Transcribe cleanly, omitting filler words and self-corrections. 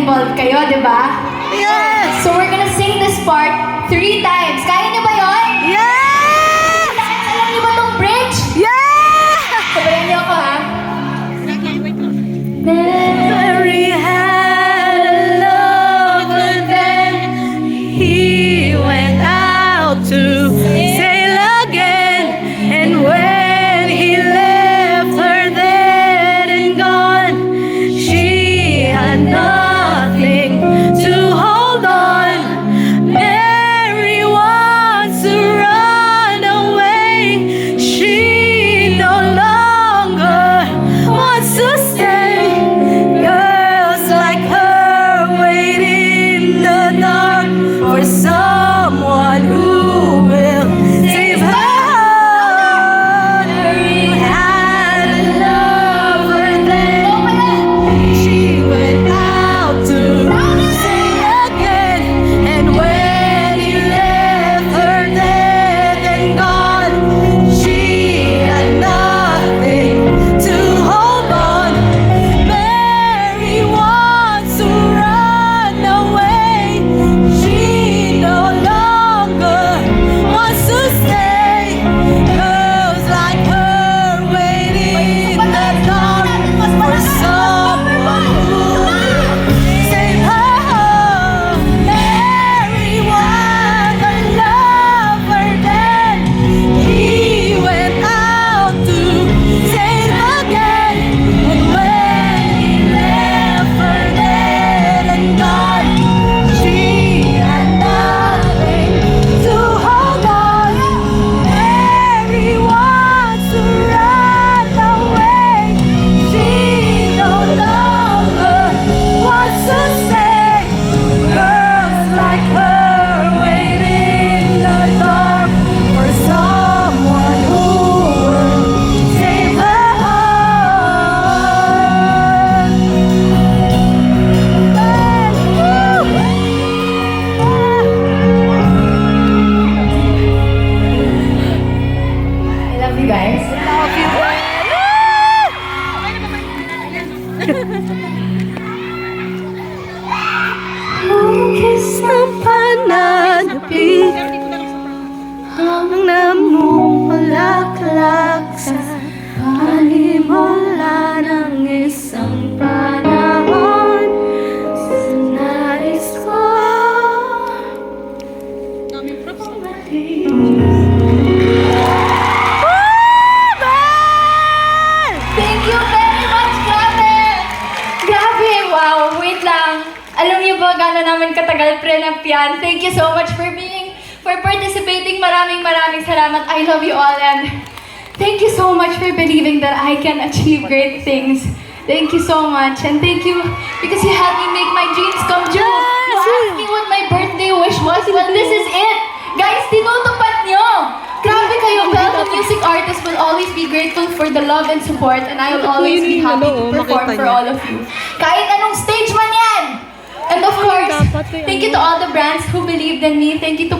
involved kayo, di ba? Yes! So we're gonna sing this part 3 times. Kaya niyo ba yun? Yes! Alam niyo ba tong bridge? Yes! Sabayan niyo ako, ha? Mary had a lover then. He went out to sail again. And when he left her dead and gone, she had nothing to hold on. Mary wants to run away. She no longer wants to stay. Girls like her wait in the dark for someone who will save her. Mary had a lover then. She went out to sail again. And when he left her dead and gone, she had nothing to hold on. Mary wants to run away. She no longer wants to stay. Girls like her waiting in the dark for someone who will save her. Mary was a lover then. He went out to sail again. And when he left her dead and gone, she had nothing to hold on. Mary wants to run away. She no longer wants to stay. Girls like her wait in the dark for someone who will save her. I love you guys. Kiss ng pananapit ang namumulaklak sa panimula ng isang panahon. Sa nais ko Thank you very much, grabe! Grabe, wow, wait lang. Alam niyo ba gano'n namin katagal pre-nap yan? Thank you so much for participating. Maraming salamat. I love you all and thank you so much for believing that I can achieve great things. Thank you so much and thank you because you helped me make my dreams come true. You asked me what my birthday wish was. Well, this is it. Guys, tinutupad niyo. Grabe kayo. Well, the music artist will always be grateful for the love and support and I will always be happy to perform for all of you. Kahit anong stage man yan. And of course, thank you to all the brands who believed in me. Thank you to